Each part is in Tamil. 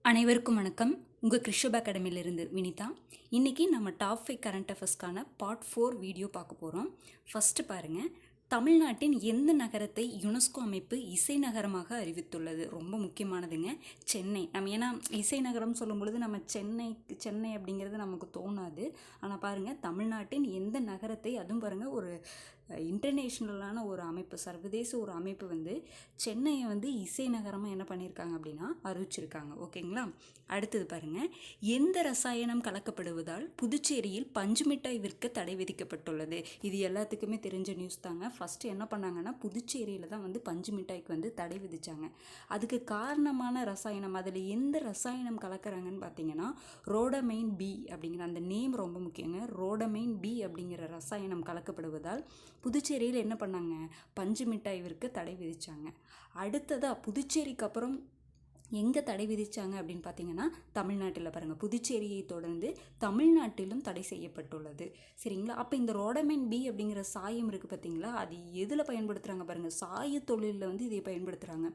அனைவருக்கும் வணக்கம். உங்கள் கிறிஷப் அகாடமியிலிருந்து வினிதா. இன்றைக்கி நம்ம டாப் 5 கரண்ட் அஃபேர்ஸ்க்கான பார்ட் 4 வீடியோ பார்க்க போகிறோம். ஃபஸ்ட்டு பாருங்கள், தமிழ்நாட்டின் எந்த நகரத்தை யுனெஸ்கோ அமைப்பு இசை நகரமாக அறிவித்துள்ளது? ரொம்ப முக்கியமானதுங்க. சென்னை. நம்ம ஏன்னா இசை நகரம் சொல்லும் பொழுது நம்ம சென்னை அப்படிங்கிறது நமக்கு தோணாது. ஆனால் பாருங்கள், தமிழ்நாட்டின் எந்த நகரத்தை, அதுவும் பாருங்கள் ஒரு இன்டர்நேஷ்னலான ஒரு அமைப்பு, சர்வதேச ஒரு அமைப்பு வந்து சென்னையை வந்து இசை நகரமாக என்ன பண்ணியிருக்காங்க அப்படின்னா அறிவிச்சிருக்காங்க. ஓகேங்களா? அடுத்தது பாருங்கள், எந்த ரசாயனம் கலக்கப்படுவதால் புதுச்சேரியில் பஞ்சு மிட்டாய் விற்க தடை விதிக்கப்பட்டுள்ளது? இது எல்லாத்துக்குமே தெரிஞ்ச நியூஸ் தாங்க. ஃபஸ்ட்டு என்ன பண்ணாங்கன்னா, புதுச்சேரியில் தான் வந்து பஞ்சு மிட்டாய்க்கு வந்து தடை விதித்தாங்க. அதுக்கு காரணமான ரசாயனம், அதில் எந்த ரசாயனம் கலக்கிறாங்கன்னு பார்த்தீங்கன்னா ரோடமைன் பி அப்படிங்கிற அந்த நேம் ரொம்ப முக்கியங்க. ரோடமைன் பி அப்படிங்கிற ரசாயனம் கலக்கப்படுவதால் புதுச்சேரியில் என்ன பண்ணாங்க, பஞ்சு மிட்டாய் விற்க தடை விதித்தாங்க. அடுத்ததாக புதுச்சேரிக்கு அப்புறம் எங்கே தடை விதித்தாங்க அப்படின்னு பார்த்தீங்கன்னா தமிழ்நாட்டில் பாருங்கள். புதுச்சேரியை தொடர்ந்து தமிழ்நாட்டிலும் தடை செய்யப்பட்டுள்ளது. சரிங்களா? அப்போ இந்த ரோடமைன் பி அப்படிங்கிற சாயம் இருக்குது பார்த்தீங்களா, அது எதில் பயன்படுத்துகிறாங்க பாருங்கள், சாய தொழிலில் வந்து இதை பயன்படுத்துகிறாங்க.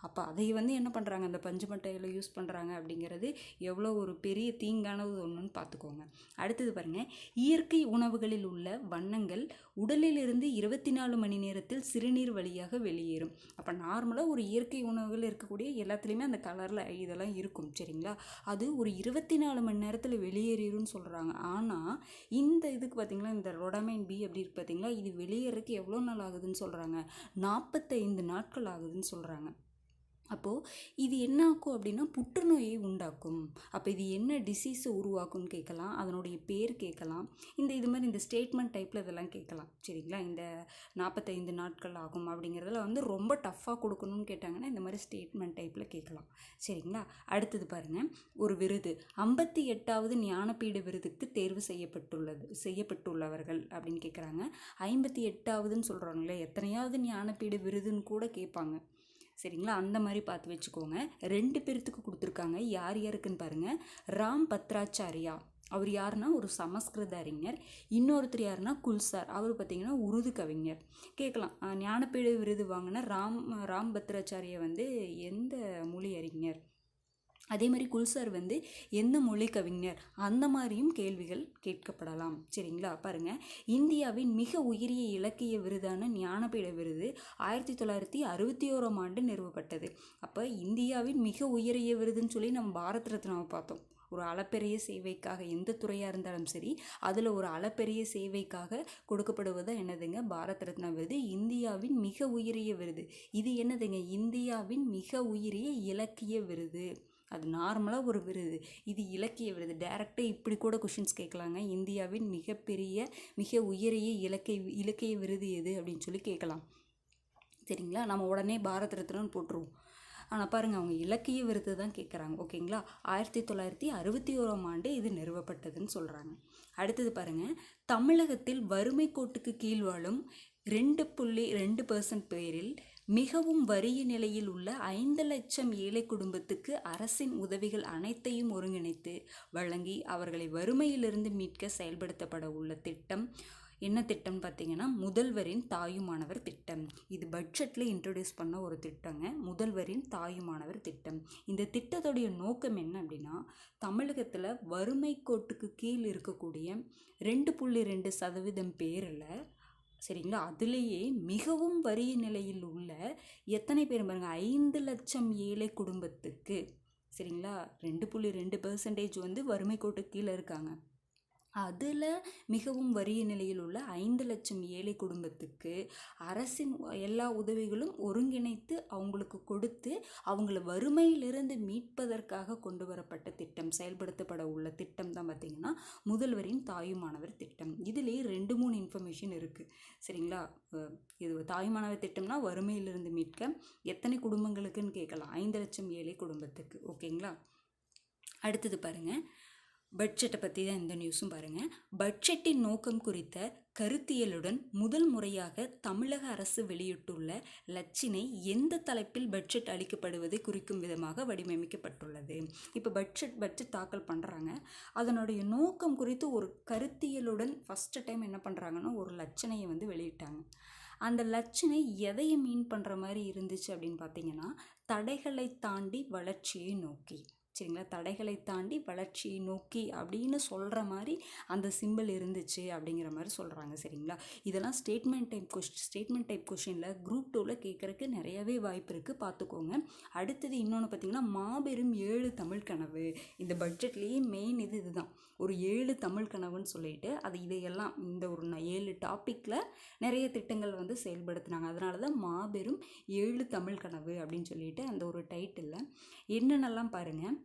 அப்போ அதை வந்து என்ன பண்ணுறாங்க, அந்த பஞ்சு மிட்டாயில் யூஸ் பண்ணுறாங்க அப்படிங்கிறது எவ்வளோ ஒரு பெரிய தீங்கானது ஒன்றுன்னு பார்த்துக்கோங்க. அடுத்தது பாருங்கள், இயற்கை உணவுகளில் உள்ள வண்ணங்கள் உடலிலிருந்து 24 மணி நேரத்தில் சிறுநீர் வழியாக வெளியேறும். அப்போ நார்மலாக ஒரு இயற்கை உணவுகள் இருக்கக்கூடிய எல்லாத்துலேயுமே அந்த கலரில் இதெல்லாம் இருக்கும். சரிங்களா? அது ஒரு 24 மணி நேரத்தில் வெளியேறிடும்னு சொல்கிறாங்க. ஆனால் இந்த இதுக்கு பார்த்திங்களா, இந்த ரொடமைன் பி அப்படி இருக்கு பார்த்திங்களா, இது வெளியேறதுக்கு எவ்வளோ நாள் ஆகுதுன்னு சொல்கிறாங்க, 45 நாட்கள் ஆகுதுன்னு சொல்கிறாங்க. அப்போது இது என்ன ஆக்கும் அப்படின்னா புற்றுநோயை உண்டாக்கும். அப்போ இது என்ன டிசீஸை உருவாக்கும்னு கேட்கலாம், அதனுடைய பேர் கேட்கலாம், இது மாதிரி இந்த ஸ்டேட்மெண்ட் டைப்பில் இதெல்லாம் கேட்கலாம். சரிங்களா? இந்த 45 நாட்கள் ஆகும் அப்படிங்கிறதுல வந்து ரொம்ப டஃப்பாக கொடுக்கணும்னு கேட்டாங்கன்னா இந்த மாதிரி ஸ்டேட்மெண்ட் டைப்பில் கேட்கலாம். சரிங்களா? அடுத்தது பாருங்கள், ஒரு விருது 58வது ஞானபீட விருதுக்கு தேர்வு செய்யப்பட்டுள்ளவர்கள் அப்படின்னு கேட்குறாங்க. 58வதுன்னு சொல்கிறாங்களே, எத்தனையாவது ஞானபீட விருதுன்னு கூட கேட்பாங்க. சரிங்களா? அந்த மாதிரி பார்த்து வச்சுக்கோங்க. 2 பேர்த்துக்கு கொடுத்துருக்காங்க. யார் யாருக்குன்னு பாருங்கள். ராம் பத்ராச்சாரியா, அவர் யாருன்னா ஒரு சமஸ்கிருத அறிஞர். இன்னொருத்தர் யாருன்னா குல்சார், அவர் பார்த்திங்கன்னா உருது கவிஞர். கேட்கலாம், ஞானபீட விருது வாங்கின ராம் பத்ராச்சாரியா வந்து எந்த மொழி அறிஞர், அதே மாதிரி குல்சார் வந்து எந்த மொழி கவிஞர், அந்த மாதிரியும் கேள்விகள் கேட்கப்படலாம். சரிங்களா? பாருங்கள், இந்தியாவின் மிக உயரிய இலக்கிய விருதான ஞானபீட விருது 1961ஆம் ஆண்டு நிறுவப்பட்டது. அப்போ இந்தியாவின் மிக உயரிய விருதுன்னு சொல்லி நம்ம பாரத் ரத்னாவை பார்த்தோம். ஒரு அளப்பெரிய சேவைக்காக, எந்த துறையாக இருந்தாலும் சரி, அதில் ஒரு அளப்பெரிய சேவைக்காக கொடுக்கப்படுவது என்னதுங்க, பாரத் ரத்னா விருது. இந்தியாவின் மிக உயரிய விருது இது என்னதுங்க, இந்தியாவின் மிக உயரிய இலக்கிய விருது. அது நார்மலாக ஒரு விருது, இது இலக்கிய விருது. டைரெக்டாக இப்படி கூட கொஷின்ஸ் கேட்கலாங்க. இந்தியாவின் மிக உயரிய இலக்கிய விருது எது அப்படின்னு சொல்லி கேட்கலாம். சரிங்களா? நம்ம உடனே பாரத் ரத்னான்னு போட்டுருவோம். ஆனால் பாருங்கள், அவங்க இலக்கிய விருது தான் கேட்குறாங்க. ஓகேங்களா? 1961ஆம் ஆண்டு இது நிறுவப்பட்டதுன்னு சொல்கிறாங்க. அடுத்தது பாருங்கள், தமிழகத்தில் வறுமை கோட்டுக்கு கீழ் வாழும் 2.2% பேரில் மிகவும் வறிய நிலையில் உள்ள 5 லட்சம் ஏழை குடும்பத்துக்கு அரசின் உதவிகள் அனைத்தையும் ஒருங்கிணைத்து வழங்கி அவர்களை வறுமையிலிருந்து மீட்க செயல்படுத்தப்பட உள்ள திட்டம் என்ன திட்டம் பார்த்தீங்கன்னா முதல்வரின் தாயுமானவர் திட்டம். இது பட்ஜெட்டில் இன்ட்ரடியூஸ் பண்ண ஒரு திட்டங்க, முதல்வரின் தாயுமானவர் திட்டம். இந்த திட்டத்துடைய நோக்கம் என்ன அப்படின்னா, தமிழகத்தில் வறுமை கோட்டுக்கு கீழ் இருக்கக்கூடிய 2.2% பேரில், சரிங்களா, அதுலேயே மிகவும் வறிய நிலையில் உள்ள எத்தனை பேர் பாருங்கள், 5 லட்சம் ஏழை குடும்பத்துக்கு, சரிங்களா, 2.2% வந்து வறுமை கோட்டுக்கு கீழே இருக்காங்க. அதில் மிகவும் வறிய நிலையில் உள்ள 5 லட்சம் ஏழை குடும்பத்துக்கு அரசின் எல்லா உதவிகளும் ஒருங்கிணைத்து அவங்களுக்கு கொடுத்து அவங்கள வறுமையிலிருந்து மீட்பதற்காக கொண்டு வரப்பட்ட திட்டம், செயல்படுத்தப்பட உள்ள திட்டம் தான் பார்த்திங்கன்னா முதல்வரின் தாயுமானவர் திட்டம். இதுலேயே 2-3 இன்ஃபர்மேஷன் இருக்குது. சரிங்களா? இது தாயுமானவர் திட்டம்னா வறுமையிலிருந்து மீட்க எத்தனை குடும்பங்களுக்குன்னு கேட்கலாம், 5 லட்சம் ஏழை குடும்பத்துக்கு. ஓகேங்களா? அடுத்தது பாருங்கள், பட்ஜெட்டை பற்றி தான் இந்த நியூஸும் பாருங்கள். பட்ஜெட்டின் நோக்கம் குறித்த கருத்தியலுடன் முதல் முறையாக தமிழக அரசு வெளியிட்டுள்ள லட்சினை எந்த தலைப்பில் பட்ஜெட் அளிக்கப்படுவதை குறிக்கும் விதமாக வடிவமைக்கப்பட்டுள்ளது. இப்போ பட்ஜெட் தாக்கல் பண்ணுறாங்க, அதனுடைய நோக்கம் குறித்து ஒரு கருத்தியலுடன் ஃபஸ்ட்டு டைம் என்ன பண்ணுறாங்கன்னா ஒரு லட்சணையை வந்து வெளியிட்டாங்க. அந்த லட்சணை எதையும் மீன் பண்ணுற மாதிரி இருந்துச்சு அப்படின்னு பார்த்தீங்கன்னா, தடைகளை தாண்டி வளர்ச்சியை நோக்கி. சரிங்களா. தடைகளை தாண்டி வளர்ச்சியை நோக்கி அப்படின்னு சொல்கிற மாதிரி அந்த சிம்பிள் இருந்துச்சு அப்படிங்கிற மாதிரி சொல்கிறாங்க. சரிங்களா. இதெல்லாம் ஸ்டேட்மெண்ட் டைப் கொஷினில் குரூப் 2ல் கேட்குறக்கு நிறையவே வாய்ப்பு இருக்குது, பார்த்துக்கோங்க. அடுத்தது இன்னொன்று பார்த்திங்கன்னா, மாபெரும் 7 தமிழ் கனவு. இந்த பட்ஜெட்லேயே மெயின் இதுதான், ஒரு 7 தமிழ் கனவுன்னு சொல்லிட்டு இதையெல்லாம் இந்த ஒரு 7 டாப்பிக்கில் நிறைய திட்டங்கள் வந்து செயல்படுத்தினாங்க. அதனால தான் மாபெரும் 7 தமிழ் கனவு அப்படின்னு சொல்லிட்டு அந்த ஒரு டைட்டிலில் என்னென்னலாம் பாருங்கள்: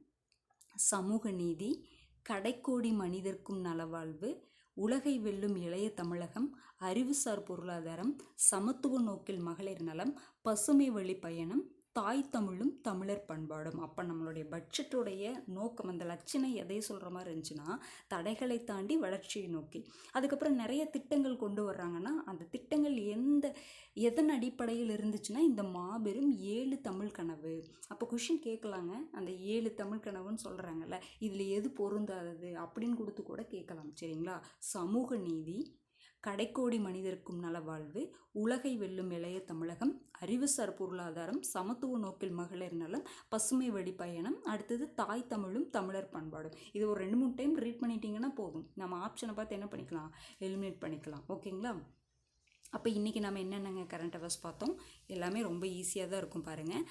சமூக நீதி, கடைக்கோடி மனிதர்க்கும் நலவாழ்வு, உலகை வெல்லும் இளைய தமிழகம், அறிவுசார் பொருளாதாரம், சமத்துவ நோக்கில் மகளிர் நலம், பசுமை வழி பயணம், தாய் தமிழும் தமிழர் பண்பாடும். அப்போ நம்மளுடைய பட்ஜெட்டுடைய நோக்கம், அந்த லட்சணை எதை சொல்கிற மாதிரி இருந்துச்சுன்னா, தடைகளை தாண்டி வளர்ச்சியை நோக்கி. அதுக்கப்புறம் நிறைய திட்டங்கள் கொண்டு வர்றாங்கன்னா, அந்த திட்டங்கள் எதன் அடிப்படையில் இருந்துச்சுன்னா, இந்த மாபெரும் 7 தமிழ் கனவு. அப்போ கொஷின் கேட்கலாங்க, அந்த 7 தமிழ் கனவுன்னு சொல்கிறாங்கல்ல, இதில் எது பொருந்தாதது அப்படின்னு கொடுத்து கூட கேட்கலாம். சரிங்களா. சமூக நீதி, கடைக்கோடி மனிதருக்கும் நலவாழ்வு, உலகை வெல்லும் இளைய தமிழகம், அறிவுசார் பொருளாதாரம், சமத்துவ நோக்கில் மகளிர் நலம், பசுமை வழி பயணம், அடுத்தது தாய் தமிழும் தமிழர் பண்பாடும். இது ஒரு 2-3 டைம் ரீட் பண்ணிட்டீங்கன்னா போதும், நம்ம ஆப்ஷனை பார்த்து என்ன பண்ணிக்கலாம், எலிமினேட் பண்ணிக்கலாம். ஓகேங்களா. அப்போ இன்றைக்கி நம்ம என்னென்னங்க கரண்ட் அஃபேர்ஸ் பார்த்தோம், எல்லாமே ரொம்ப ஈஸியாக தான் இருக்கும் பாருங்கள்.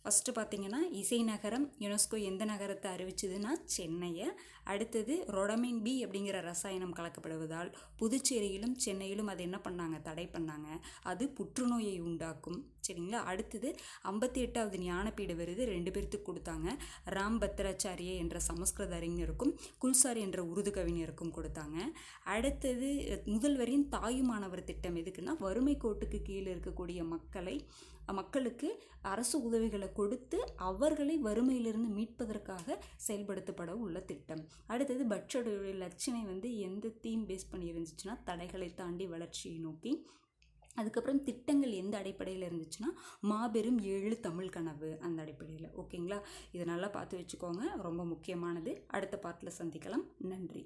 ஃபஸ்ட்டு பார்த்திங்கன்னா, இசை நகரம் யுனெஸ்கோ எந்த நகரத்தை அறிவிச்சதுன்னா சென்னையை. அடுத்தது ரொடமின் பி அப்படிங்கிற ரசாயனம் கலக்கப்படுவதால் புதுச்சேரியிலும் சென்னையிலும் அதை என்ன பண்ணாங்க, தடை பண்ணாங்க. அது புற்றுநோயை உண்டாக்கும். சரிங்களா. அடுத்தது 58வது ஞானபீட விருது 2 பேர்த்துக்கு கொடுத்தாங்க. ராம் பத்ராச்சாரியே என்ற சமஸ்கிருத அறிஞருக்கும் குல்சார் என்ற உருது கவிஞருக்கும் கொடுத்தாங்க. அடுத்தது முதல்வரின் தாயுமானவர் திட்டம் எதுக்குன்னா, வறுமை கோட்டுக்கு கீழே இருக்கக்கூடிய மக்களுக்கு அரசு உதவிகளை கொடுத்து அவர்களை வறுமையிலிருந்து மீட்பதற்காக செயல்படுத்தப்பட உள்ள திட்டம். அடுத்தது பட்ஜெட்டுடைய லட்சணை வந்து எந்த தீம் பேஸ் பண்ணி இருந்துச்சுன்னா, தடைகளை தாண்டி வளர்ச்சியை நோக்கி. அதுக்கப்புறம் திட்டங்கள் எந்த அடிப்படையில் இருந்துச்சுன்னா, மாபெரும் 7 தமிழ் கனவு அந்த அடிப்படையில். ஓகேங்களா. இதை நல்லா பார்த்து வச்சுக்கோங்க, ரொம்ப முக்கியமானது. அடுத்த பார்ட்டில் சந்திக்கலாம். நன்றி.